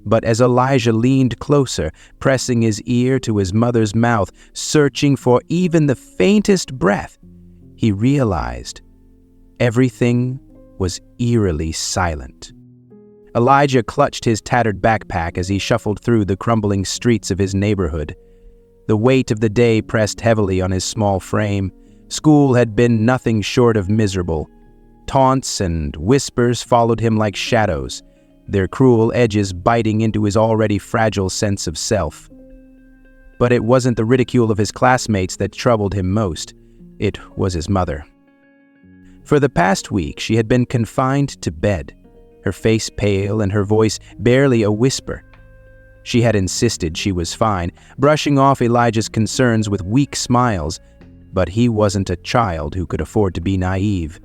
But as Elijah leaned closer, pressing his ear to his mother's mouth, searching for even the faintest breath, he realized everything was eerily silent. Elijah clutched his tattered backpack as he shuffled through the crumbling streets of his neighborhood. The weight of the day pressed heavily on his small frame. School had been nothing short of miserable. Taunts and whispers followed him like shadows, their cruel edges biting into his already fragile sense of self. But it wasn't the ridicule of his classmates that troubled him most. It was his mother. For the past week, she had been confined to bed, her face pale and her voice barely a whisper. She had insisted she was fine, brushing off Elijah's concerns with weak smiles, but he wasn't a child who could afford to be naive.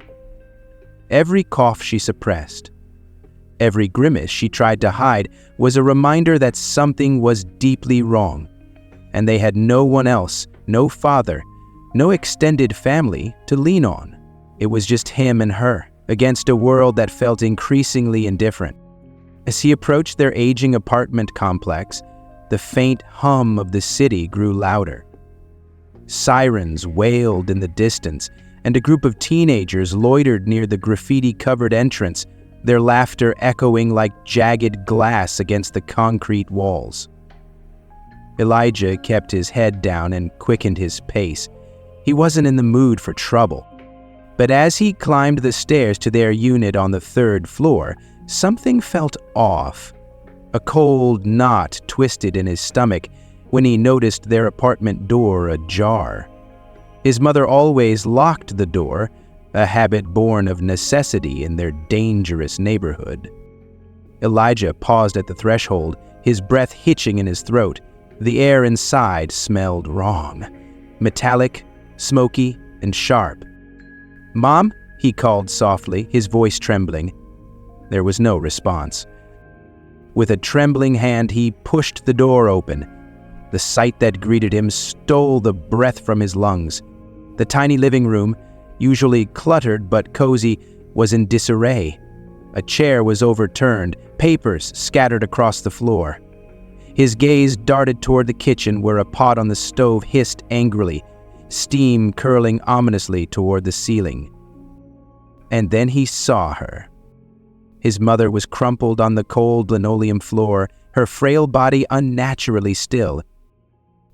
Every cough she suppressed, every grimace she tried to hide was a reminder that something was deeply wrong, and they had no one else, no father, no extended family to lean on. It was just him and her, against a world that felt increasingly indifferent. As he approached their aging apartment complex, the faint hum of the city grew louder. Sirens wailed in the distance, and a group of teenagers loitered near the graffiti-covered entrance, their laughter echoing like jagged glass against the concrete walls. Elijah kept his head down and quickened his pace. He wasn't in the mood for trouble. But as he climbed the stairs to their unit on the 3rd floor, something felt off. A cold knot twisted in his stomach when he noticed their apartment door ajar. His mother always locked the door, a habit born of necessity in their dangerous neighborhood. Elijah paused at the threshold, his breath hitching in his throat. The air inside smelled wrong, metallic, smoky, and sharp. "Mom?" he called softly, his voice trembling. There was no response. With a trembling hand, he pushed the door open. The sight that greeted him stole the breath from his lungs. The tiny living room, usually cluttered but cozy, was in disarray. A chair was overturned, papers scattered across the floor. His gaze darted toward the kitchen where a pot on the stove hissed angrily, steam curling ominously toward the ceiling. And then he saw her. His mother was crumpled on the cold linoleum floor, her frail body unnaturally still.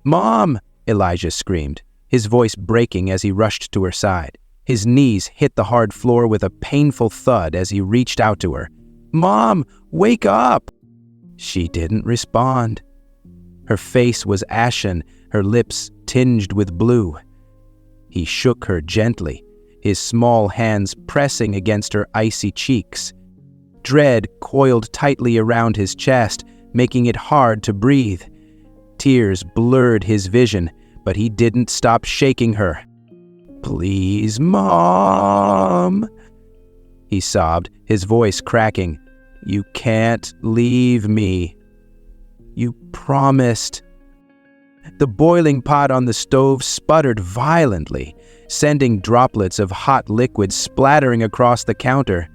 "Mom!" Elijah screamed, his voice breaking as he rushed to her side. His knees hit the hard floor with a painful thud as he reached out to her. "Mom, wake up!" She didn't respond. Her face was ashen, her lips tinged with blue. He shook her gently, his small hands pressing against her icy cheeks. Dread coiled tightly around his chest, making it hard to breathe. Tears blurred his vision, but he didn't stop shaking her. "Please, Mom," he sobbed, his voice cracking. "You can't leave me. You promised." The boiling pot on the stove sputtered violently, sending droplets of hot liquid splattering across the counter.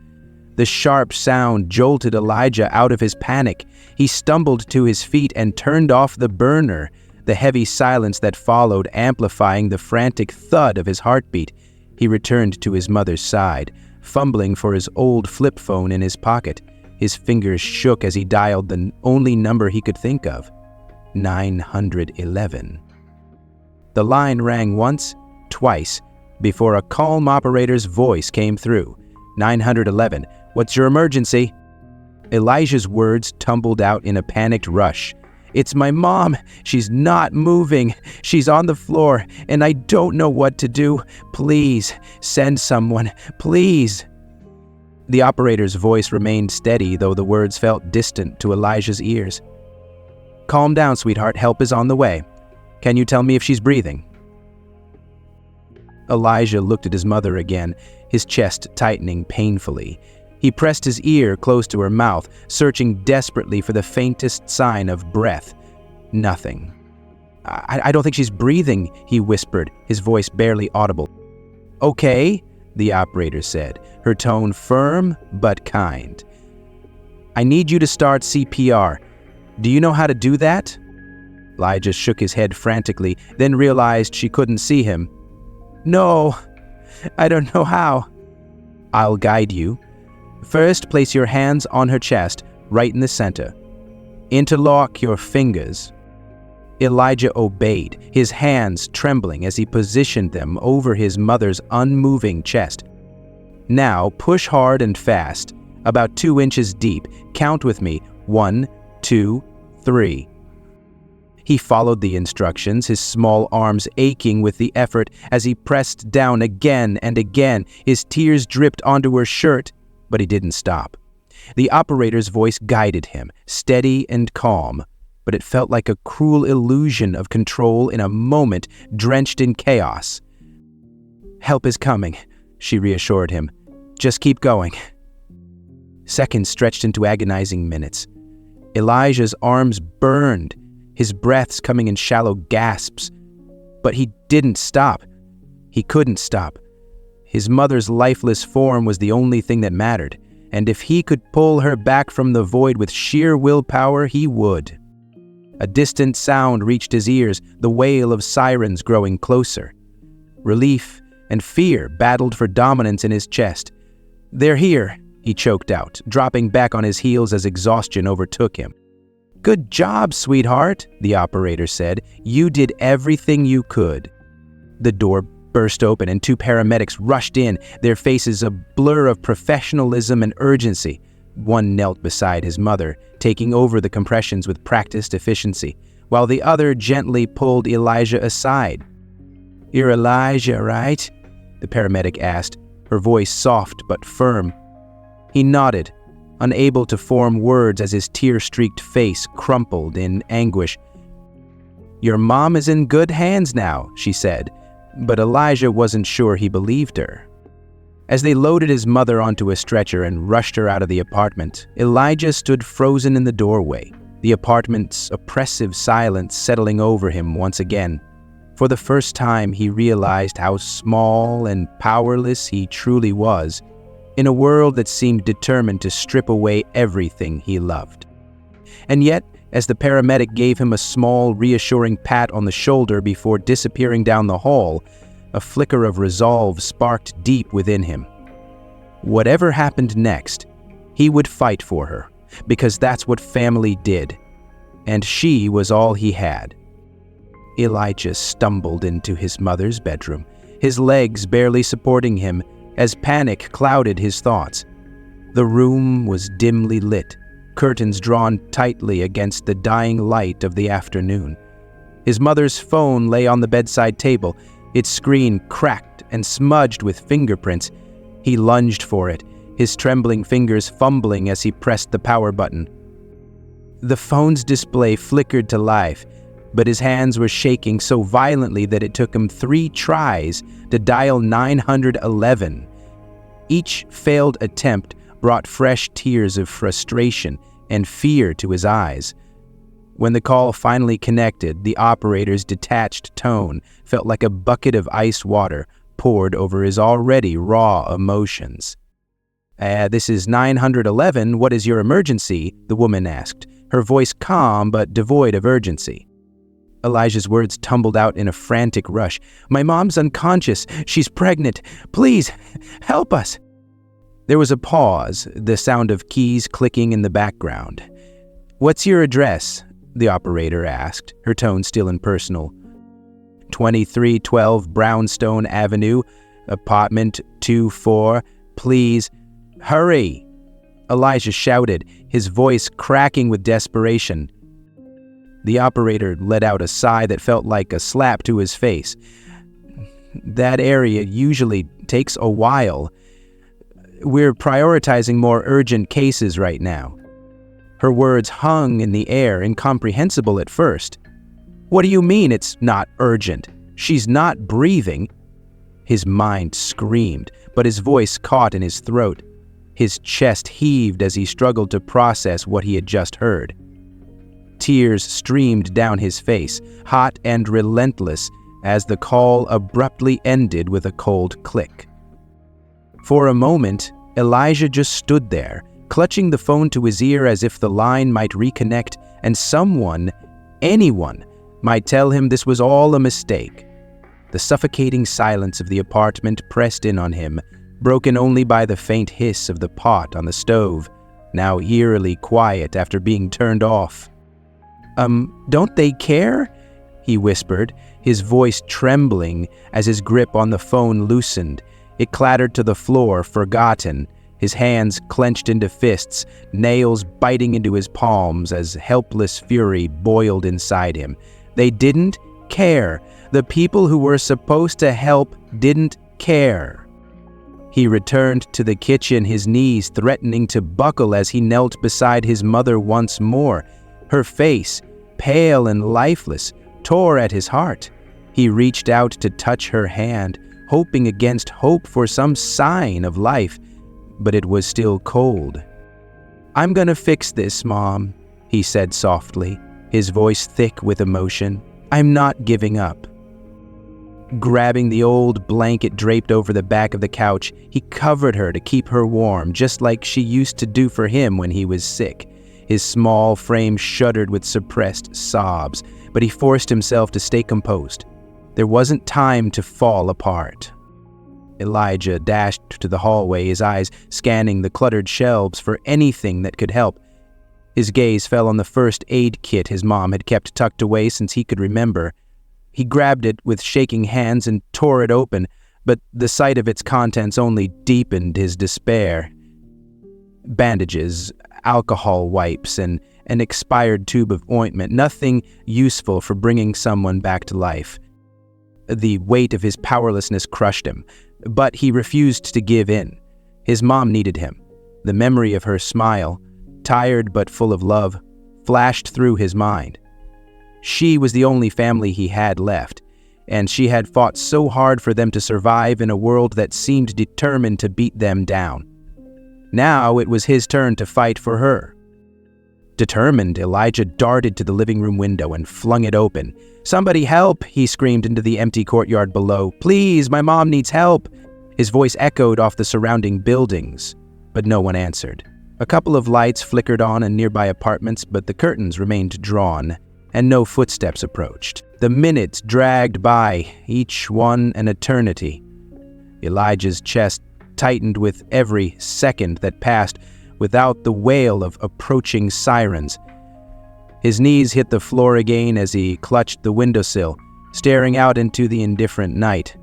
The sharp sound jolted Elijah out of his panic. He stumbled to his feet and turned off the burner, the heavy silence that followed amplifying the frantic thud of his heartbeat. He returned to his mother's side, fumbling for his old flip phone in his pocket. His fingers shook as he dialed the only number he could think of, 911. The line rang once, twice, before a calm operator's voice came through. 911, what's your emergency? Elijah's words tumbled out in a panicked rush. It's my mom. She's not moving. She's on the floor, and I don't know what to do. Please, send someone. Please. The operator's voice remained steady, though the words felt distant to Elijah's ears. Calm down, sweetheart. Help is on the way. Can you tell me if she's breathing? Elijah looked at his mother again, his chest tightening painfully. He pressed his ear close to her mouth, searching desperately for the faintest sign of breath. Nothing. I don't think she's breathing, he whispered, his voice barely audible. Okay, the operator said, her tone firm but kind. I need you to start CPR. Do you know how to do that?" Elijah shook his head frantically, then realized she couldn't see him. "No, I don't know how." "I'll guide you. First, place your hands on her chest, right in the center. Interlock your fingers." Elijah obeyed, his hands trembling as he positioned them over his mother's unmoving chest. "Now, push hard and fast, about 2 inches deep. Count with me. 1, 2, 3. He followed the instructions, his small arms aching with the effort as he pressed down again and again. His tears dripped onto her shirt, but he didn't stop. The operator's voice guided him, steady and calm, but it felt like a cruel illusion of control in a moment drenched in chaos. "Help is coming," she reassured him. "Just keep going." Seconds stretched into agonizing minutes. Elijah's arms burned, his breaths coming in shallow gasps. But he didn't stop. He couldn't stop. His mother's lifeless form was the only thing that mattered, and if he could pull her back from the void with sheer willpower, he would. A distant sound reached his ears, the wail of sirens growing closer. Relief and fear battled for dominance in his chest. "They're here," he choked out, dropping back on his heels as exhaustion overtook him. "Good job, sweetheart," the operator said. "You did everything you could." The door burst open and 2 paramedics rushed in, their faces a blur of professionalism and urgency. One knelt beside his mother, taking over the compressions with practiced efficiency, while the other gently pulled Elijah aside. "You're Elijah, right?" the paramedic asked, her voice soft but firm. He nodded, unable to form words as his tear-streaked face crumpled in anguish. "Your mom is in good hands now," she said, but Elijah wasn't sure he believed her. As they loaded his mother onto a stretcher and rushed her out of the apartment, Elijah stood frozen in the doorway, the apartment's oppressive silence settling over him once again. For the first time, he realized how small and powerless he truly was, in a world that seemed determined to strip away everything he loved. And yet, as the paramedic gave him a small, reassuring pat on the shoulder before disappearing down the hall, a flicker of resolve sparked deep within him. Whatever happened next, he would fight for her, because that's what family did, and she was all he had. Elijah stumbled into his mother's bedroom, his legs barely supporting him, as panic clouded his thoughts. The room was dimly lit, curtains drawn tightly against the dying light of the afternoon. His mother's phone lay on the bedside table, its screen cracked and smudged with fingerprints. He lunged for it, his trembling fingers fumbling as he pressed the power button. The phone's display flickered to life, but his hands were shaking so violently that it took him 3 tries to dial 911. Each failed attempt brought fresh tears of frustration and fear to his eyes. When the call finally connected, the operator's detached tone felt like a bucket of ice water poured over his already raw emotions. This is 911, what is your emergency?" the woman asked, her voice calm but devoid of urgency. Elijah's words tumbled out in a frantic rush. "My mom's unconscious. She's pregnant. Please, help us." There was a pause, the sound of keys clicking in the background. "What's your address?" the operator asked, her tone still impersonal. 2312 Brownstone Avenue, apartment 24. Please, hurry!" Elijah shouted, his voice cracking with desperation. The operator let out a sigh that felt like a slap to his face. "That area usually takes a while. We're prioritizing more urgent cases right now." Her words hung in the air, incomprehensible at first. "What do you mean it's not urgent? She's not breathing." His mind screamed, but his voice caught in his throat. His chest heaved as he struggled to process what he had just heard. Tears streamed down his face, hot and relentless, as the call abruptly ended with a cold click. For a moment, Elijah just stood there, clutching the phone to his ear as if the line might reconnect and someone, anyone, might tell him this was all a mistake. The suffocating silence of the apartment pressed in on him, broken only by the faint hiss of the pot on the stove, now eerily quiet after being turned off. Don't they care?" he whispered, his voice trembling as his grip on the phone loosened. It clattered to the floor, forgotten, his hands clenched into fists, nails biting into his palms as helpless fury boiled inside him. They didn't care. The people who were supposed to help didn't care. He returned to the kitchen, his knees threatening to buckle as he knelt beside his mother once more. Her face, pale and lifeless, tore at his heart. He reached out to touch her hand, hoping against hope for some sign of life, but it was still cold. "I'm gonna fix this, Mom," he said softly, his voice thick with emotion. "I'm not giving up." Grabbing the old blanket draped over the back of the couch, he covered her to keep her warm, just like she used to do for him when he was sick. His small frame shuddered with suppressed sobs, but he forced himself to stay composed. There wasn't time to fall apart. Elijah dashed to the hallway, his eyes scanning the cluttered shelves for anything that could help. His gaze fell on the first aid kit his mom had kept tucked away since he could remember. He grabbed it with shaking hands and tore it open, but the sight of its contents only deepened his despair. Bandages, alcohol wipes, and an expired tube of ointment, nothing useful for bringing someone back to life. The weight of his powerlessness crushed him, but he refused to give in. His mom needed him. The memory of her smile, tired but full of love, flashed through his mind. She was the only family he had left, and she had fought so hard for them to survive in a world that seemed determined to beat them down. Now it was his turn to fight for her. Determined, Elijah darted to the living room window and flung it open. "Somebody help!" he screamed into the empty courtyard below. "Please, my mom needs help!" His voice echoed off the surrounding buildings, but no one answered. A couple of lights flickered on in nearby apartments, but the curtains remained drawn, and no footsteps approached. The minutes dragged by, each one an eternity. Elijah's chest tightened with every second that passed without the wail of approaching sirens. His knees hit the floor again as he clutched the windowsill, staring out into the indifferent night.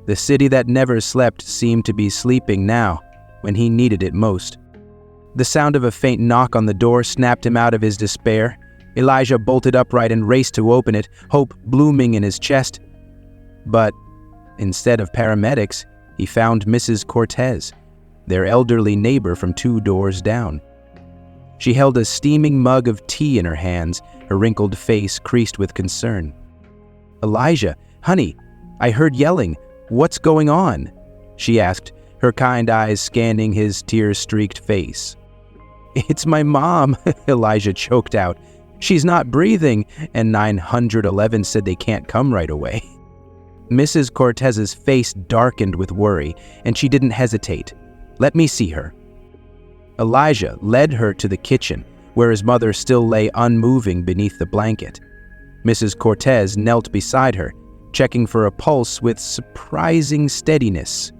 The city that never slept seemed to be sleeping now, when he needed it most. The sound of a faint knock on the door snapped him out of his despair. Elijah bolted upright and raced to open it, hope blooming in his chest. But instead of paramedics, he found Mrs. Cortez, their elderly neighbor from 2 doors down. She held a steaming mug of tea in her hands, her wrinkled face creased with concern. "Elijah, honey, I heard yelling. What's going on?" she asked, her kind eyes scanning his tear-streaked face. "It's my mom," Elijah choked out. "She's not breathing, and 911 said they can't come right away." Mrs. Cortez's face darkened with worry, and she didn't hesitate. "Let me see her." Elijah led her to the kitchen, where his mother still lay unmoving beneath the blanket. Mrs. Cortez knelt beside her, checking for a pulse with surprising steadiness.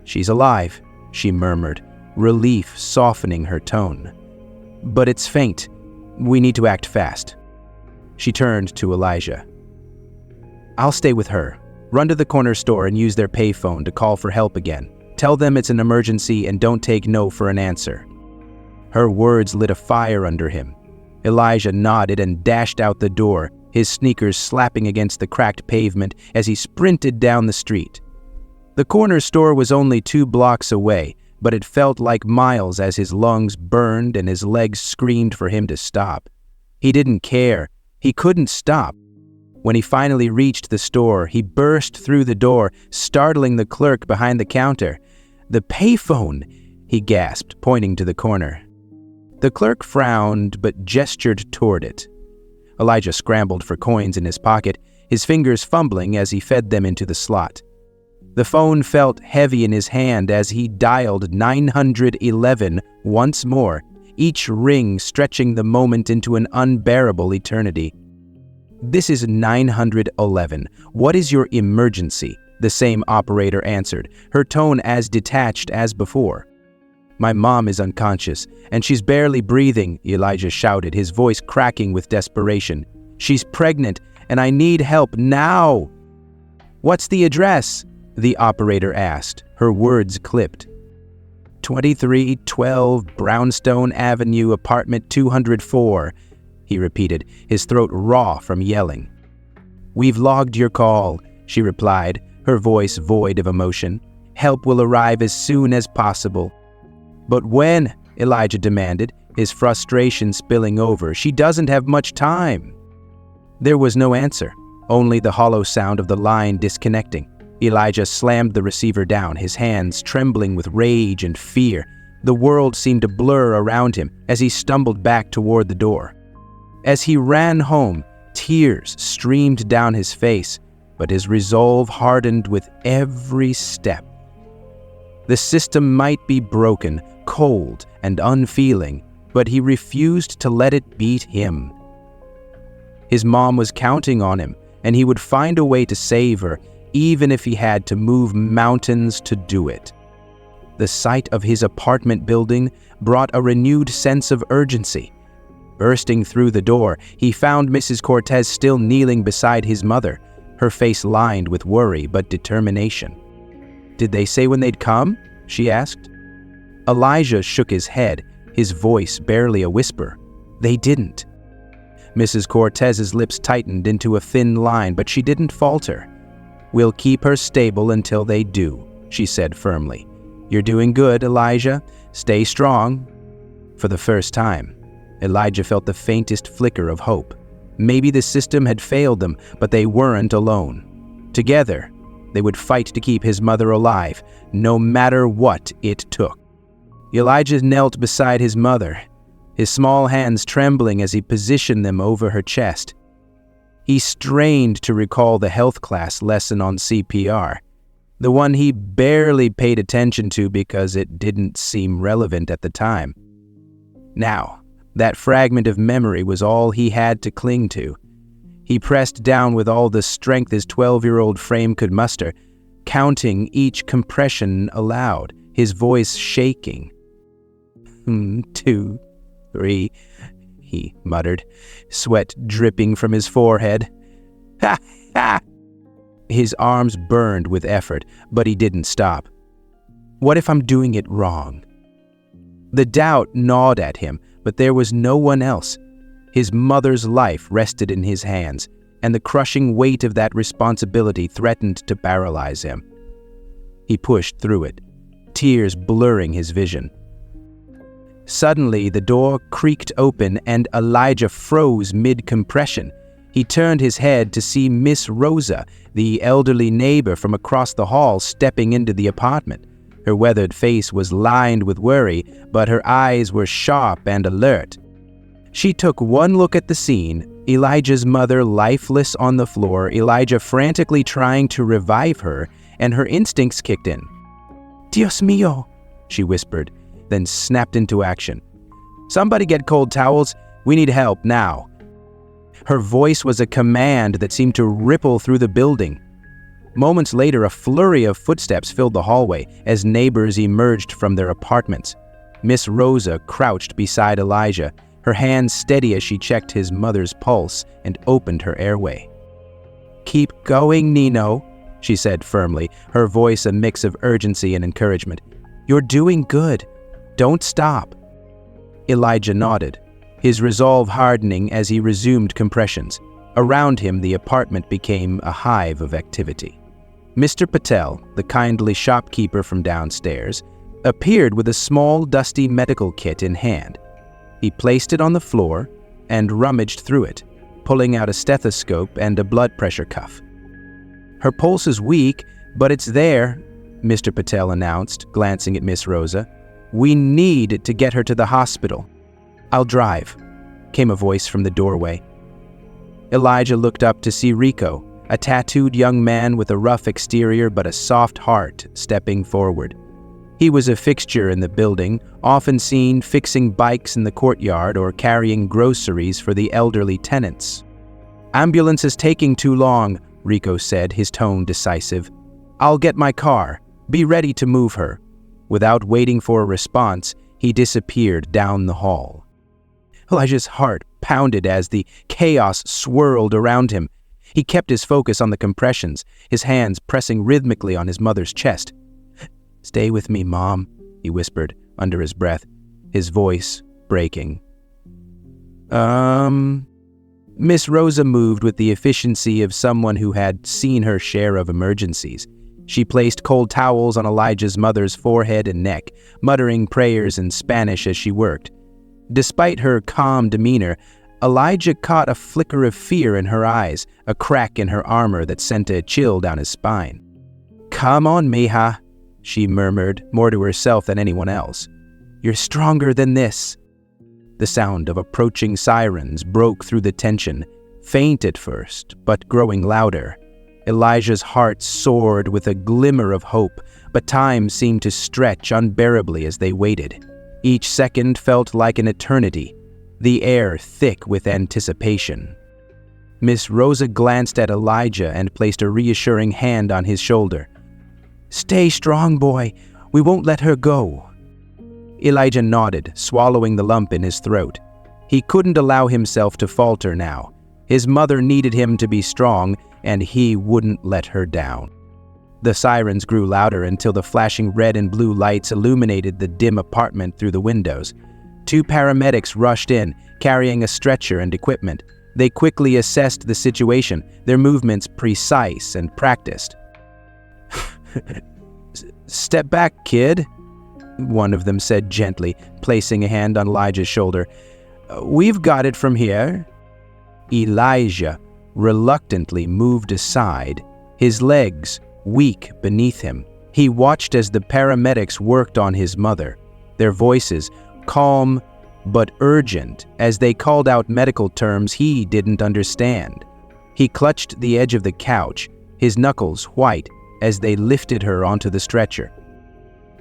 "She's alive," she murmured, relief softening her tone. "But it's faint. We need to act fast." She turned to Elijah. "I'll stay with her. Run to the corner store and use their payphone to call for help again. Tell them it's an emergency and don't take no for an answer." Her words lit a fire under him. Elijah nodded and dashed out the door, his sneakers slapping against the cracked pavement as he sprinted down the street. The corner store was only 2 blocks away, but it felt like miles as his lungs burned and his legs screamed for him to stop. He didn't care. He couldn't stop. When he finally reached the store, he burst through the door, startling the clerk behind the counter. "The payphone!" he gasped, pointing to the corner. The clerk frowned but gestured toward it. Elijah scrambled for coins in his pocket, his fingers fumbling as he fed them into the slot. The phone felt heavy in his hand as he dialed 911 once more, each ring stretching the moment into an unbearable eternity. "This is 911. What is your emergency?" the same operator answered, her tone as detached as before. "My mom is unconscious, and she's barely breathing," Elijah shouted, his voice cracking with desperation. "She's pregnant, and I need help now." "What's the address?" the operator asked, her words clipped. 2312 Brownstone Avenue, apartment 204, he repeated, his throat raw from yelling. "We've logged your call," she replied, her voice void of emotion. "Help will arrive as soon as possible." "But when?" Elijah demanded, his frustration spilling over. "She doesn't have much time." There was no answer, only the hollow sound of the line disconnecting. Elijah slammed the receiver down, his hands trembling with rage and fear. The world seemed to blur around him as he stumbled back toward the door. As he ran home, tears streamed down his face, but his resolve hardened with every step. The system might be broken, cold, and unfeeling, but he refused to let it beat him. His mom was counting on him, and he would find a way to save her, even if he had to move mountains to do it. The sight of his apartment building brought a renewed sense of urgency. Bursting through the door, he found Mrs. Cortez still kneeling beside his mother, her face lined with worry but determination. "Did they say when they'd come?" she asked. Elijah shook his head, his voice barely a whisper. "They didn't." Mrs. Cortez's lips tightened into a thin line, but she didn't falter. "We'll keep her stable until they do," she said firmly. "You're doing good, Elijah. Stay strong." For the first time, Elijah felt the faintest flicker of hope. Maybe the system had failed them, but they weren't alone. Together, they would fight to keep his mother alive, no matter what it took. Elijah knelt beside his mother, his small hands trembling as he positioned them over her chest. He strained to recall the health class lesson on CPR, the one he barely paid attention to because it didn't seem relevant at the time. Now, that fragment of memory was all he had to cling to. He pressed down with all the strength his 12-year-old frame could muster, counting each compression aloud, his voice shaking. 2, 3, he muttered, sweat dripping from his forehead. "Ha! Ha!" His arms burned with effort, but he didn't stop. "What if I'm doing it wrong?" The doubt gnawed at him, but there was no one else. His mother's life rested in his hands, and the crushing weight of that responsibility threatened to paralyze him. He pushed through it, tears blurring his vision. Suddenly, the door creaked open and Elijah froze mid-compression. He turned his head to see Miss Rosa, the elderly neighbor from across the hall, stepping into the apartment. Her weathered face was lined with worry, but her eyes were sharp and alert. She took one look at the scene, Elijah's mother lifeless on the floor, Elijah frantically trying to revive her, and her instincts kicked in. "Dios mío," she whispered, then snapped into action. "Somebody get cold towels. We need help now." Her voice was a command that seemed to ripple through the building. Moments later, a flurry of footsteps filled the hallway as neighbors emerged from their apartments. Miss Rosa crouched beside Elijah, her hands steady as she checked his mother's pulse and opened her airway. "Keep going, Nino," she said firmly, her voice a mix of urgency and encouragement. "You're doing good. Don't stop." Elijah nodded, his resolve hardening as he resumed compressions. Around him, the apartment became a hive of activity. Mr. Patel, the kindly shopkeeper from downstairs, appeared with a small, dusty medical kit in hand. He placed it on the floor and rummaged through it, pulling out a stethoscope and a blood pressure cuff. "Her pulse is weak, but it's there," Mr. Patel announced, glancing at Miss Rosa. "We need to get her to the hospital." "I'll drive," came a voice from the doorway. Elijah looked up to see Rico, a tattooed young man with a rough exterior but a soft heart stepping forward. He was a fixture in the building, often seen fixing bikes in the courtyard or carrying groceries for the elderly tenants. "Ambulance is taking too long," Rico said, his tone decisive. "I'll get my car. Be ready to move her." Without waiting for a response, he disappeared down the hall. Elijah's heart pounded as the chaos swirled around him. He kept his focus on the compressions, his hands pressing rhythmically on his mother's chest. "Stay with me, Mom," he whispered under his breath, his voice breaking. Miss Rosa moved with the efficiency of someone who had seen her share of emergencies. She placed cold towels on Elijah's mother's forehead and neck, muttering prayers in Spanish as she worked. Despite her calm demeanor, Elijah caught a flicker of fear in her eyes, a crack in her armor that sent a chill down his spine. "Come on, mija," she murmured, more to herself than anyone else. "You're stronger than this." The sound of approaching sirens broke through the tension, faint at first, but growing louder. Elijah's heart soared with a glimmer of hope, but time seemed to stretch unbearably as they waited. Each second felt like an eternity, the air thick with anticipation. Miss Rosa glanced at Elijah and placed a reassuring hand on his shoulder. "Stay strong, boy. We won't let her go." Elijah nodded, swallowing the lump in his throat. He couldn't allow himself to falter now. His mother needed him to be strong, and he wouldn't let her down. The sirens grew louder until the flashing red and blue lights illuminated the dim apartment through the windows. 2 paramedics rushed in, carrying a stretcher and equipment. They quickly assessed the situation, their movements precise and practiced. "Step back, kid," one of them said gently, placing a hand on Elijah's shoulder. "We've got it from here." Elijah reluctantly moved aside, his legs weak beneath him. He watched as the paramedics worked on his mother, their voices calm but urgent as they called out medical terms he didn't understand. He clutched the edge of the couch, his knuckles white as they lifted her onto the stretcher.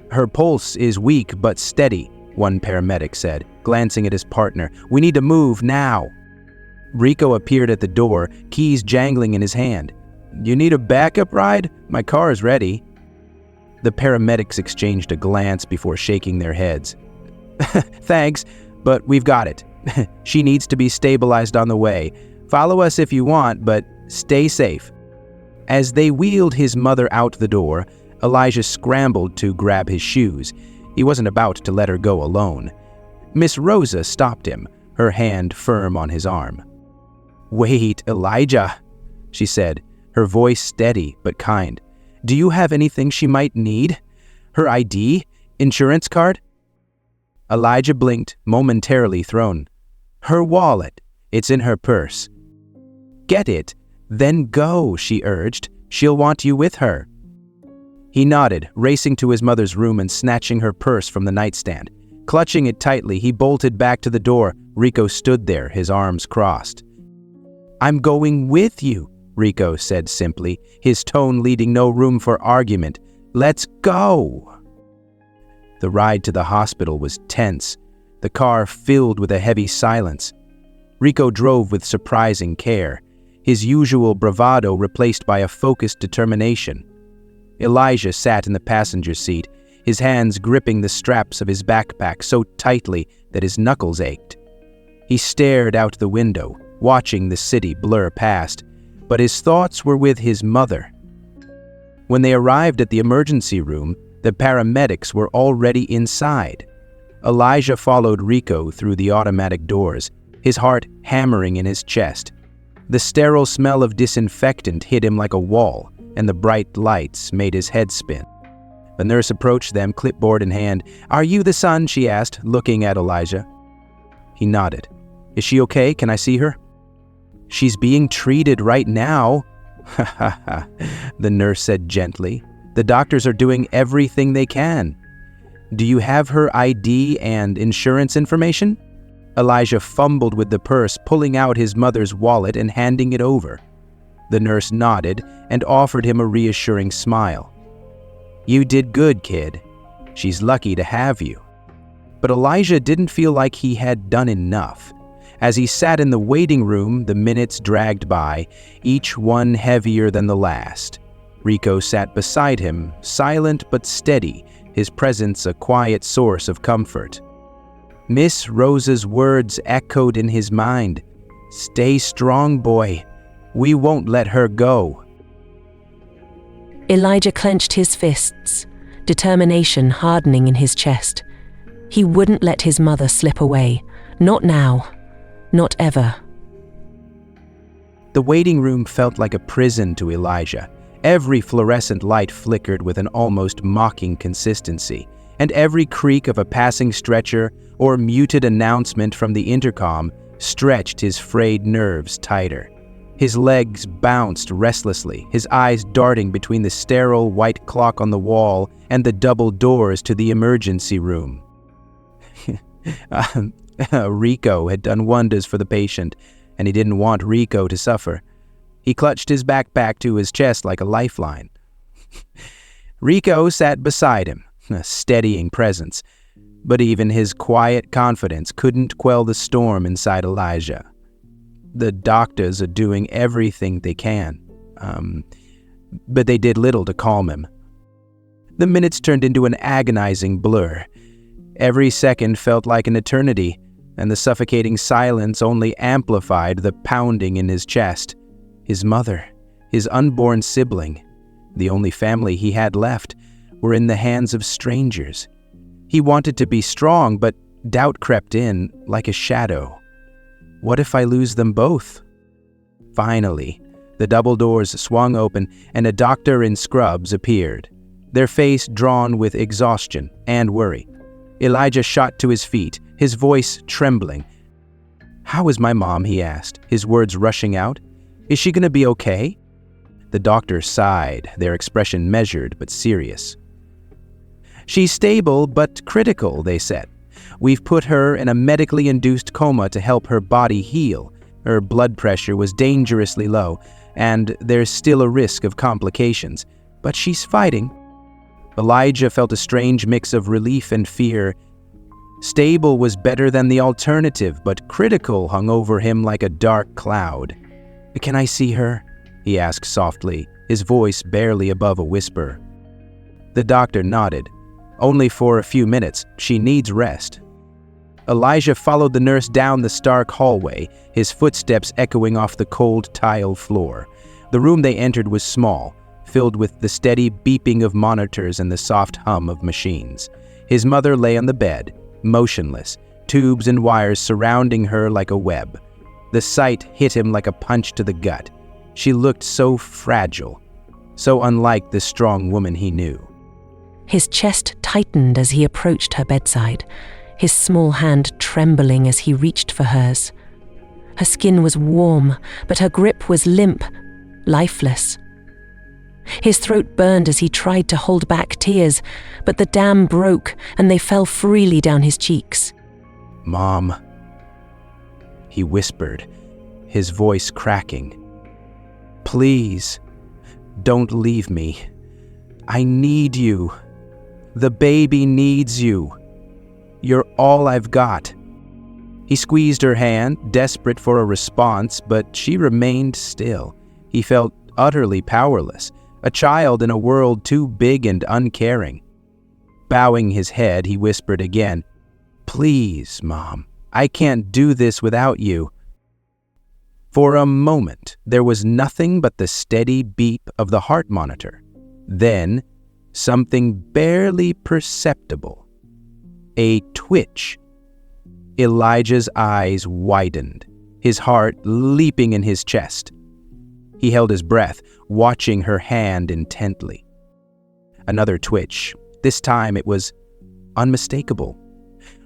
"Her pulse is weak but steady," one paramedic said, glancing at his partner. "We need to move now." Rico appeared at the door, keys jangling in his hand. "You need a backup ride? My car is ready." The paramedics exchanged a glance before shaking their heads. "Thanks, but we've got it. She needs to be stabilized on the way. Follow us if you want, but stay safe." As they wheeled his mother out the door, Elijah scrambled to grab his shoes. He wasn't about to let her go alone. Miss Rosa stopped him, her hand firm on his arm. "Wait, Elijah," she said, her voice steady but kind. "Do you have anything she might need? Her ID? Insurance card?" Elijah blinked, momentarily thrown. "Her wallet. It's in her purse." "Get it, then go," she urged. "She'll want you with her." He nodded, racing to his mother's room and snatching her purse from the nightstand. Clutching it tightly, he bolted back to the door. Rico stood there, his arms crossed. "I'm going with you," Rico said simply, his tone leaving no room for argument. "Let's go." The ride to the hospital was tense, the car filled with a heavy silence. Rico drove with surprising care, his usual bravado replaced by a focused determination. Elijah sat in the passenger seat, his hands gripping the straps of his backpack so tightly that his knuckles ached. He stared out the window, watching the city blur past, but his thoughts were with his mother. When they arrived at the emergency room, the paramedics were already inside. Elijah followed Rico through the automatic doors, his heart hammering in his chest. The sterile smell of disinfectant hit him like a wall, and the bright lights made his head spin. The nurse approached them, clipboard in hand. "Are you the son?" she asked, looking at Elijah. He nodded. "Is she okay? Can I see her?" "She's being treated right now," the nurse said gently. "The doctors are doing everything they can." "Do you have her ID and insurance information?" Elijah fumbled with the purse, pulling out his mother's wallet and handing it over. The nurse nodded and offered him a reassuring smile. "You did good, kid. She's lucky to have you." But Elijah didn't feel like he had done enough. As he sat in the waiting room, the minutes dragged by, each one heavier than the last. Rico sat beside him, silent but steady, his presence a quiet source of comfort. Miss Rosa's words echoed in his mind. "Stay strong, boy. We won't let her go." Elijah clenched his fists, determination hardening in his chest. He wouldn't let his mother slip away. Not now. Not ever. The waiting room felt like a prison to Elijah. Every fluorescent light flickered with an almost mocking consistency, and every creak of a passing stretcher or muted announcement from the intercom stretched his frayed nerves tighter. His legs bounced restlessly, his eyes darting between the sterile white clock on the wall and the double doors to the emergency room. Rico had done wonders for the patient, and he didn't want Rico to suffer. He clutched his backpack to his chest like a lifeline. Rico sat beside him, a steadying presence, but even his quiet confidence couldn't quell the storm inside Elijah. The doctors are doing everything they can, but they did little to calm him. The minutes turned into an agonizing blur. Every second felt like an eternity, and the suffocating silence only amplified the pounding in his chest. His mother, his unborn sibling, the only family he had left, were in the hands of strangers. He wanted to be strong, but doubt crept in like a shadow. What if I lose them both? Finally, the double doors swung open and a doctor in scrubs appeared, their face drawn with exhaustion and worry. Elijah shot to his feet, his voice trembling. "How is my mom?" he asked, his words rushing out. "Is she going to be okay?" The doctor sighed, their expression measured but serious. "She's stable but critical," they said. "We've put her in a medically induced coma to help her body heal. Her blood pressure was dangerously low, and there's still a risk of complications. But she's fighting." Elijah felt a strange mix of relief and fear. Stable was better than the alternative, but critical hung over him like a dark cloud. "Can I see her?" he asked softly, his voice barely above a whisper. The doctor nodded. "Only for a few minutes. She needs rest." Elijah followed the nurse down the stark hallway, his footsteps echoing off the cold tile floor. The room they entered was small, filled with the steady beeping of monitors and the soft hum of machines. His mother lay on the bed, motionless, tubes and wires surrounding her like a web. The sight hit him like a punch to the gut. She looked so fragile, so unlike the strong woman he knew. His chest tightened as he approached her bedside, his small hand trembling as he reached for hers. Her skin was warm, but her grip was limp, lifeless. His throat burned as he tried to hold back tears, but the dam broke and they fell freely down his cheeks. "Mom," he whispered, his voice cracking. "Please, don't leave me. I need you. The baby needs you. You're all I've got." He squeezed her hand, desperate for a response, but she remained still. He felt utterly powerless, a child in a world too big and uncaring. Bowing his head, he whispered again, "Please, Mom, I can't do this without you." For a moment, there was nothing but the steady beep of the heart monitor. Then, something barely perceptible. A twitch. Elijah's eyes widened, his heart leaping in his chest. He held his breath, watching her hand intently. Another twitch. This time it was unmistakable.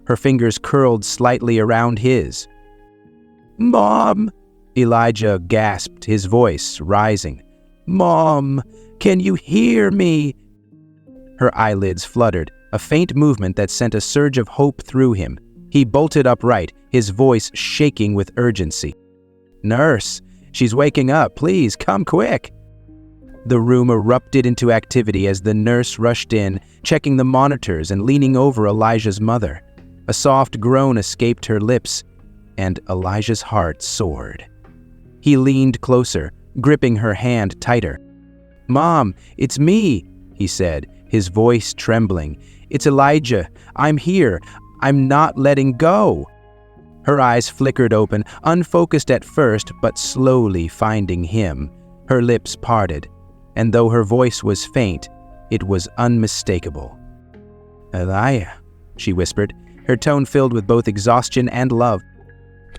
Her fingers curled slightly around his. "Mom!" Elijah gasped, his voice rising. "Mom, can you hear me?" Her eyelids fluttered, a faint movement that sent a surge of hope through him. He bolted upright, his voice shaking with urgency. "Nurse, She's waking up. Please, come quick." The room erupted into activity as the nurse rushed in, checking the monitors and leaning over Elijah's mother. A soft groan escaped her lips, and Elijah's heart soared. He leaned closer, gripping her hand tighter. "Mom, it's me," he said, his voice trembling. "It's Elijah. I'm here. I'm not letting go." Her eyes flickered open, unfocused at first, but slowly finding him. Her lips parted, and though her voice was faint, it was unmistakable. "Elijah," she whispered, her tone filled with both exhaustion and love.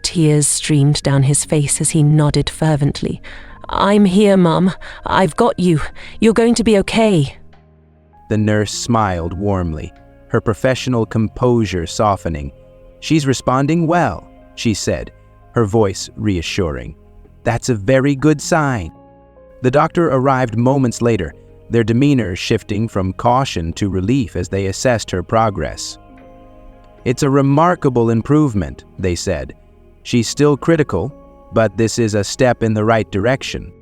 Tears streamed down his face as he nodded fervently. "I'm here, Mum. I've got you. You're going to be okay." The nurse smiled warmly, her professional composure softening. "She's responding well," she said, her voice reassuring. "That's a very good sign." The doctor arrived moments later, their demeanor shifting from caution to relief as they assessed her progress. "It's a remarkable improvement," they said. "She's still critical, but this is a step in the right direction."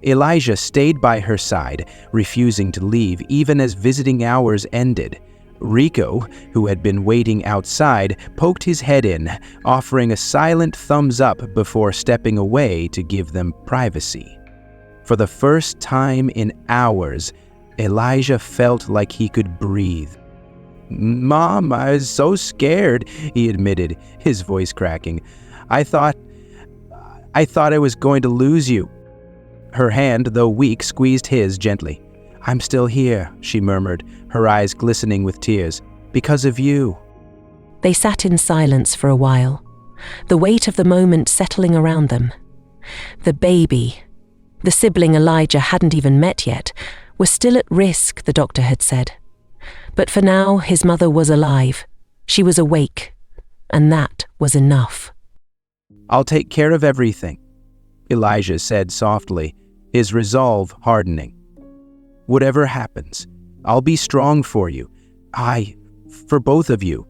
Elijah stayed by her side, refusing to leave even as visiting hours ended. Rico, who had been waiting outside, poked his head in, offering a silent thumbs up before stepping away to give them privacy. For the first time in hours, Elijah felt like he could breathe. "Mom, I was so scared," he admitted, his voice cracking. I thought I was going to lose you." Her hand, though weak, squeezed his gently. "I'm still here," she murmured, her eyes glistening with tears. "Because of you." They sat in silence for a while, the weight of the moment settling around them. The baby, the sibling Elijah hadn't even met yet, was still at risk, the doctor had said. But for now, his mother was alive. She was awake, and that was enough. "I'll take care of everything," Elijah said softly, his resolve hardening. "Whatever happens, I'll be strong for you. For both of you."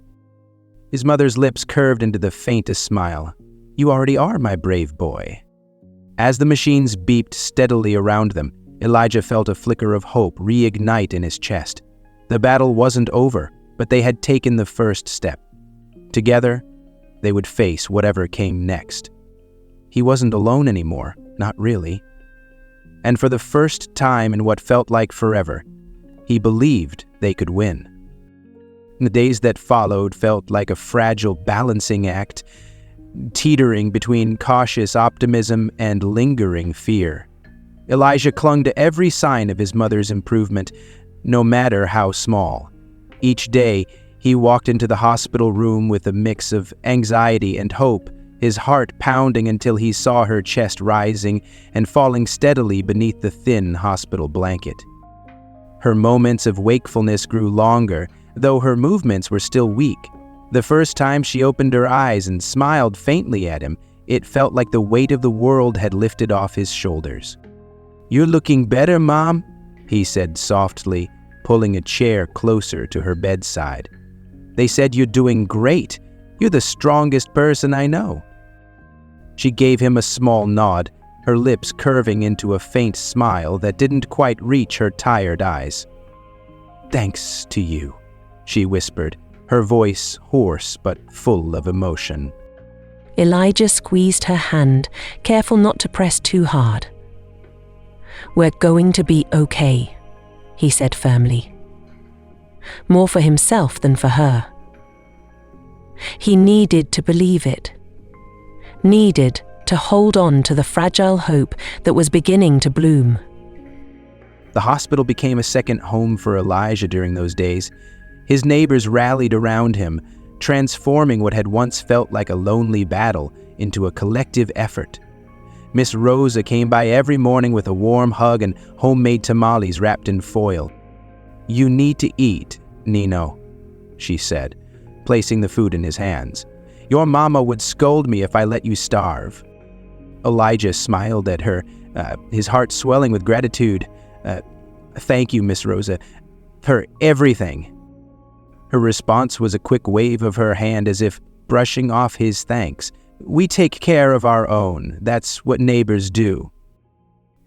His mother's lips curved into the faintest smile. "You already are, my brave boy." As the machines beeped steadily around them, Elijah felt a flicker of hope reignite in his chest. The battle wasn't over, but they had taken the first step. Together, they would face whatever came next. He wasn't alone anymore, not really. And for the first time in what felt like forever, he believed they could win. The days that followed felt like a fragile balancing act, teetering between cautious optimism and lingering fear. Elijah clung to every sign of his mother's improvement, no matter how small. Each day, he walked into the hospital room with a mix of anxiety and hope, his heart pounding until he saw her chest rising and falling steadily beneath the thin hospital blanket. Her moments of wakefulness grew longer, though her movements were still weak. The first time she opened her eyes and smiled faintly at him, it felt like the weight of the world had lifted off his shoulders. "You're looking better, Mom," he said softly, pulling a chair closer to her bedside. "They said you're doing great. You're the strongest person I know." She gave him a small nod, her lips curving into a faint smile that didn't quite reach her tired eyes. "Thanks to you," she whispered, her voice hoarse but full of emotion. Elijah squeezed her hand, careful not to press too hard. "We're going to be okay," he said firmly. More for himself than for her. He needed to believe it. Needed to hold on to the fragile hope that was beginning to bloom. The hospital became a second home for Elijah during those days. His neighbors rallied around him, transforming what had once felt like a lonely battle into a collective effort. Miss Rosa came by every morning with a warm hug and homemade tamales wrapped in foil. "You need to eat, Nino," she said, placing the food in his hands. "Your mama would scold me if I let you starve." Elijah smiled at her, his heart swelling with gratitude. "Thank you, Miss Rosa, for everything." Her response was a quick wave of her hand as if brushing off his thanks, We take care of our own. That's what neighbors do.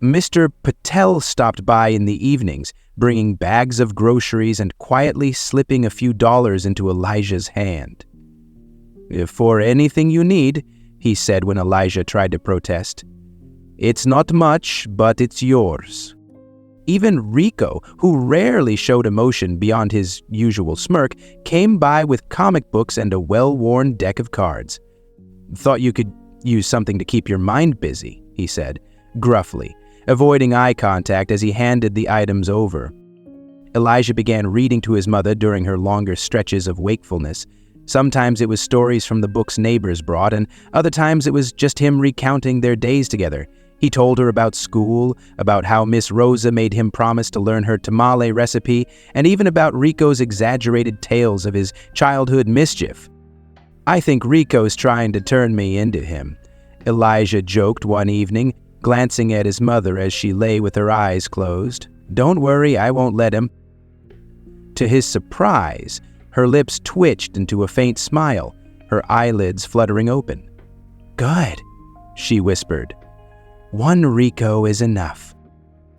Mr. Patel stopped by in the evenings, bringing bags of groceries and quietly slipping a few dollars into Elijah's hand. "For anything you need," he said when Elijah tried to protest. "It's not much, but it's yours." Even Rico, who rarely showed emotion beyond his usual smirk, came by with comic books and a well-worn deck of cards. "Thought you could use something to keep your mind busy," he said, gruffly, avoiding eye contact as he handed the items over. Elijah began reading to his mother during her longer stretches of wakefulness. Sometimes it was stories from the books neighbors brought, and other times it was just him recounting their days together. He told her about school, about how Miss Rosa made him promise to learn her tamale recipe, and even about Rico's exaggerated tales of his childhood mischief. "I think Rico's trying to turn me into him," Elijah joked one evening, glancing at his mother as she lay with her eyes closed. "Don't worry, I won't let him." To his surprise, her lips twitched into a faint smile, her eyelids fluttering open. "Good," she whispered. "One Rico is enough."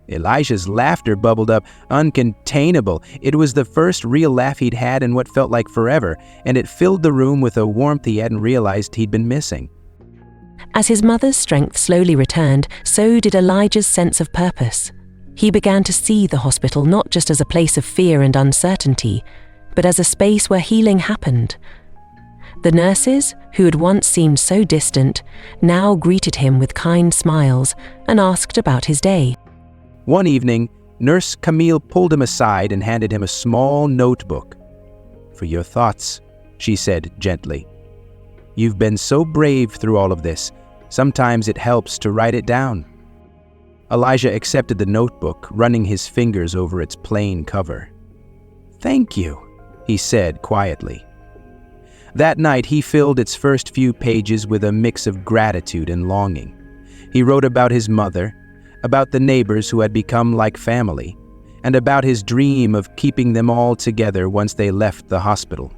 Elijah's laughter bubbled up, uncontainable. It was the first real laugh he'd had in what felt like forever, and it filled the room with a warmth he hadn't realized he'd been missing. As his mother's strength slowly returned, so did Elijah's sense of purpose. He began to see the hospital not just as a place of fear and uncertainty, but as a space where healing happened. The nurses, who had once seemed so distant, now greeted him with kind smiles and asked about his day. One evening, Nurse Camille pulled him aside and handed him a small notebook. "For your thoughts," she said gently. "You've been so brave through all of this. Sometimes it helps to write it down." Elijah accepted the notebook, running his fingers over its plain cover. "Thank you," he said quietly. That night, he filled its first few pages with a mix of gratitude and longing. He wrote about his mother, about the neighbors who had become like family, and about his dream of keeping them all together once they left the hospital.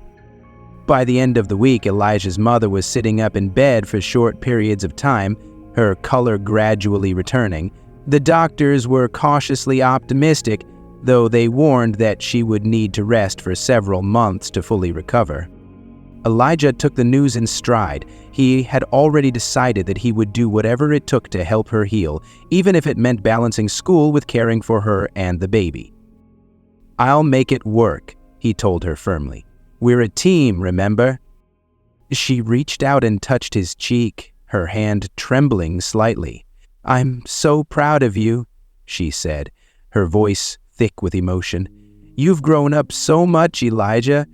By the end of the week, Elijah's mother was sitting up in bed for short periods of time, her color gradually returning. The doctors were cautiously optimistic, though they warned that she would need to rest for several months to fully recover. Elijah took the news in stride. He had already decided that he would do whatever it took to help her heal, even if it meant balancing school with caring for her and the baby. "I'll make it work," he told her firmly. "We're a team, remember?" She reached out and touched his cheek, her hand trembling slightly. "I'm so proud of you," she said, her voice thick with emotion. "You've grown up so much, Elijah.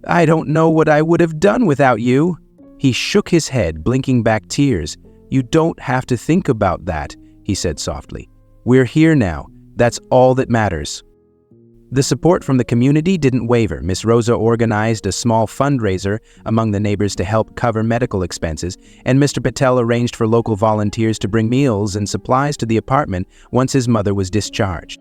I don't know what I would have done without you." He shook his head, blinking back tears. "You don't have to think about that," he said softly. "We're here now. That's all that matters." The support from the community didn't waver. Miss Rosa organized a small fundraiser among the neighbors to help cover medical expenses, and Mr. Patel arranged for local volunteers to bring meals and supplies to the apartment once his mother was discharged.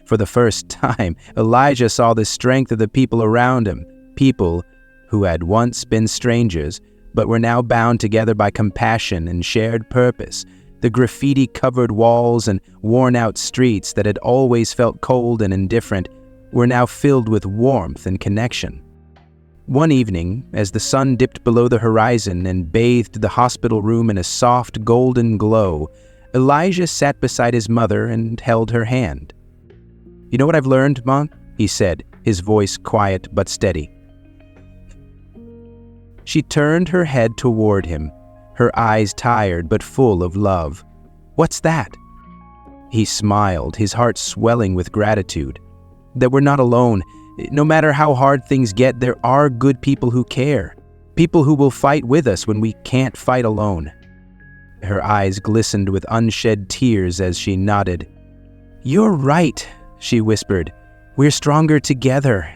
For the first time, Elijah saw the strength of the people around him. People who had once been strangers, but were now bound together by compassion and shared purpose. The graffiti-covered walls and worn-out streets that had always felt cold and indifferent were now filled with warmth and connection. One evening, as the sun dipped below the horizon and bathed the hospital room in a soft golden glow, Elijah sat beside his mother and held her hand. "You know what I've learned, Mom?" he said, his voice quiet but steady. She turned her head toward him, her eyes tired but full of love. "What's that?" He smiled, his heart swelling with gratitude. That we're not alone. No matter how hard things get, there are good people who care. People who will fight with us when we can't fight alone. Her eyes glistened with unshed tears as she nodded. "You're right," she whispered. "We're stronger together."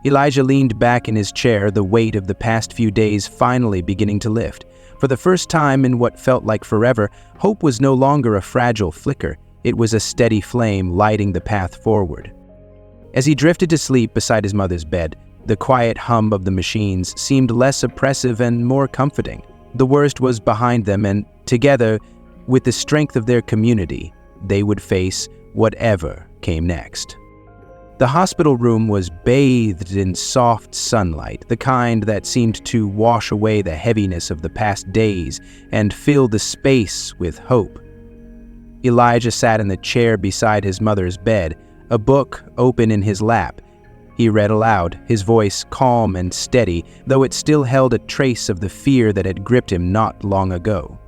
Elijah leaned back in his chair, the weight of the past few days finally beginning to lift. For the first time in what felt like forever, hope was no longer a fragile flicker. It was a steady flame lighting the path forward. As he drifted to sleep beside his mother's bed, the quiet hum of the machines seemed less oppressive and more comforting. The worst was behind them, and together, with the strength of their community, they would face whatever came next. The hospital room was bathed in soft sunlight, the kind that seemed to wash away the heaviness of the past days and fill the space with hope. Elijah sat in the chair beside his mother's bed, a book open in his lap. He read aloud, his voice calm and steady, though it still held a trace of the fear that had gripped him not long ago.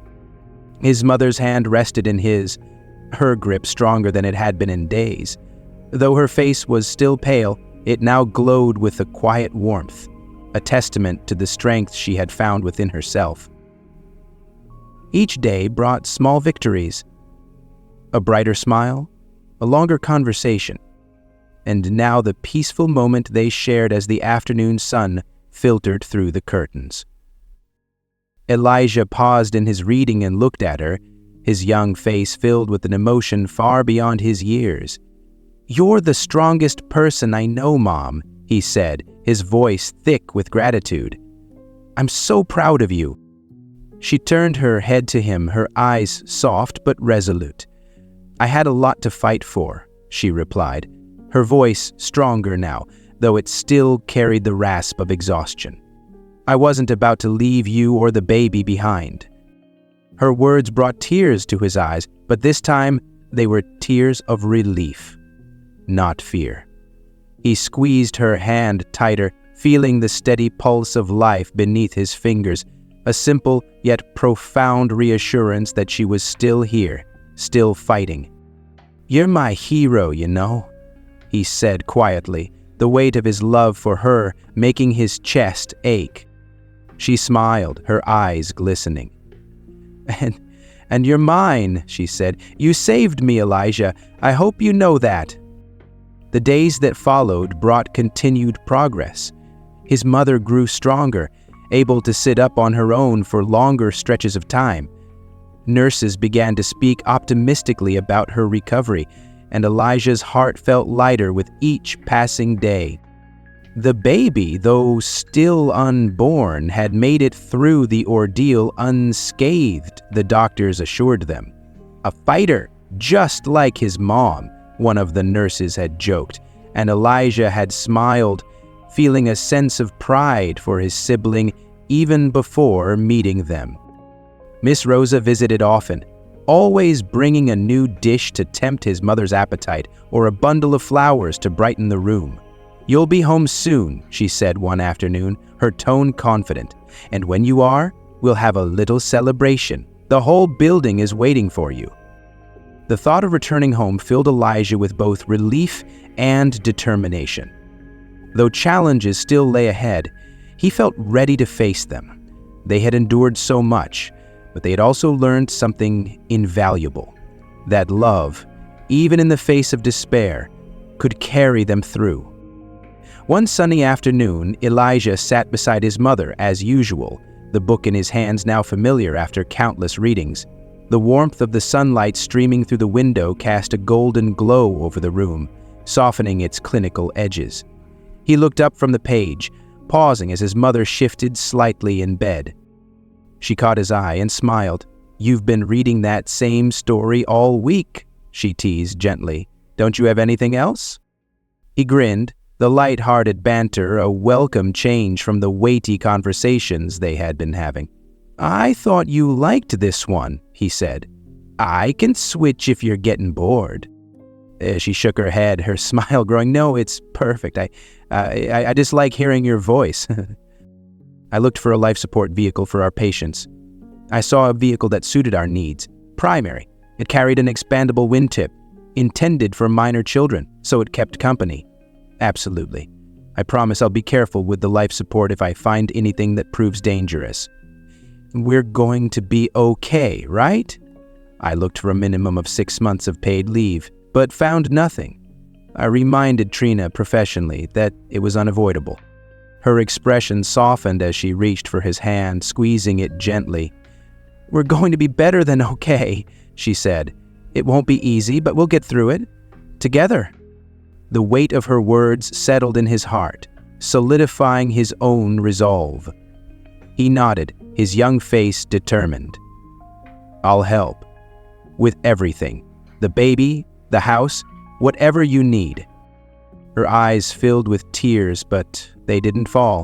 His mother's hand rested in his, her grip stronger than it had been in days. Though her face was still pale, it now glowed with a quiet warmth, a testament to the strength she had found within herself. Each day brought small victories, a brighter smile, a longer conversation, and now the peaceful moment they shared as the afternoon sun filtered through the curtains. Elijah paused in his reading and looked at her, his young face filled with an emotion far beyond his years. "You're the strongest person I know, Mom," he said, his voice thick with gratitude. "I'm so proud of you." She turned her head to him, her eyes soft but resolute. "I had a lot to fight for," she replied, her voice stronger now, though it still carried the rasp of exhaustion. "I wasn't about to leave you or the baby behind." Her words brought tears to his eyes, but this time they were tears of relief, not fear. He squeezed her hand tighter, feeling the steady pulse of life beneath his fingers, a simple yet profound reassurance that she was still here, still fighting. "You're my hero, you know," he said quietly, the weight of his love for her making his chest ache. She smiled, her eyes glistening. And you're mine," she said. "You saved me, Elijah. I hope you know that." The days that followed brought continued progress. His mother grew stronger, able to sit up on her own for longer stretches of time. Nurses began to speak optimistically about her recovery, and Elijah's heart felt lighter with each passing day. The baby, though still unborn, had made it through the ordeal unscathed, the doctors assured them. "A fighter, just like his mom," one of the nurses had joked, and Elijah had smiled, feeling a sense of pride for his sibling even before meeting them. Miss Rosa visited often, always bringing a new dish to tempt his mother's appetite or a bundle of flowers to brighten the room. "You'll be home soon," she said one afternoon, her tone confident. "And when you are, we'll have a little celebration. The whole building is waiting for you." The thought of returning home filled Elijah with both relief and determination. Though challenges still lay ahead, he felt ready to face them. They had endured so much, but they had also learned something invaluable, that love, even in the face of despair, could carry them through. One sunny afternoon, Elijah sat beside his mother as usual, the book in his hands now familiar after countless readings. The warmth of the sunlight streaming through the window cast a golden glow over the room, softening its clinical edges. He looked up from the page, pausing as his mother shifted slightly in bed. She caught his eye and smiled. "You've been reading that same story all week," she teased gently. "Don't you have anything else?" He grinned, the light-hearted banter a welcome change from the weighty conversations they had been having. "I thought you liked this one," he said. "I can switch if you're getting bored." She shook her head, her smile growing. "No, it's perfect. I just like hearing your voice." I looked for a life support vehicle for our patients. I saw a vehicle that suited our needs. Primary. It carried an expandable wingtip, intended for minor children, so it kept company. Absolutely. I promise I'll be careful with the life support if I find anything that proves dangerous. "We're going to be okay, right?" I looked for a minimum of 6 months of paid leave, but found nothing. I reminded Trina professionally that it was unavoidable. Her expression softened as she reached for his hand, squeezing it gently. "We're going to be better than okay," she said. "It won't be easy, but we'll get through it. Together." The weight of her words settled in his heart, solidifying his own resolve. He nodded, his young face determined. "I'll help. With everything. The baby, the house, whatever you need." Her eyes filled with tears, but they didn't fall.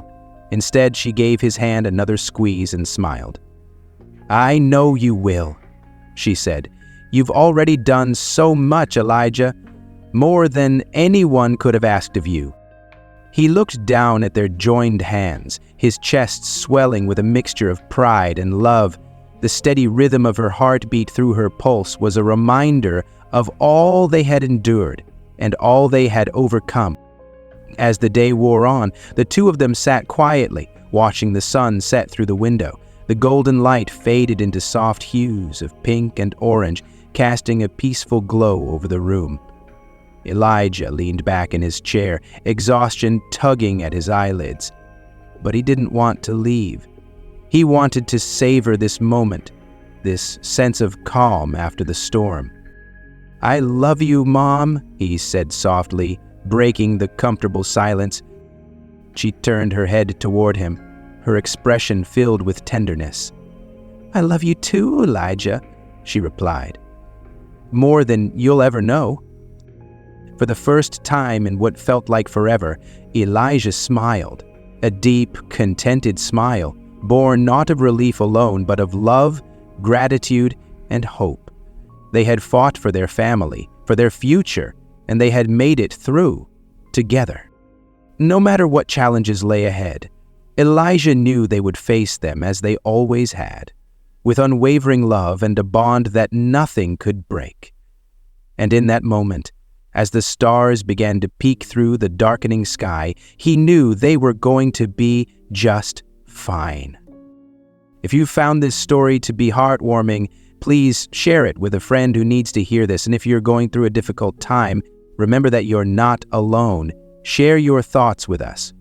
Instead, she gave his hand another squeeze and smiled. "I know you will," she said. "You've already done so much, Elijah, more than anyone could have asked of you." He looked down at their joined hands, his chest swelling with a mixture of pride and love. The steady rhythm of her heartbeat through her pulse was a reminder of all they had endured and all they had overcome. As the day wore on, the two of them sat quietly, watching the sun set through the window. The golden light faded into soft hues of pink and orange, casting a peaceful glow over the room. Elijah leaned back in his chair, exhaustion tugging at his eyelids. But he didn't want to leave. He wanted to savor this moment, this sense of calm after the storm. "I love you, Mom," he said softly, breaking the comfortable silence. She turned her head toward him, her expression filled with tenderness. "I love you too, Elijah," she replied. "More than you'll ever know." For the first time in what felt like forever, Elijah smiled, a deep, contented smile, born not of relief alone, but of love, gratitude, and hope. They had fought for their family, for their future, and they had made it through, together. No matter what challenges lay ahead, Elijah knew they would face them as they always had, with unwavering love and a bond that nothing could break. And in that moment, as the stars began to peek through the darkening sky, he knew they were going to be just fine. If you found this story to be heartwarming, please share it with a friend who needs to hear this. And if you're going through a difficult time, remember that you're not alone. Share your thoughts with us.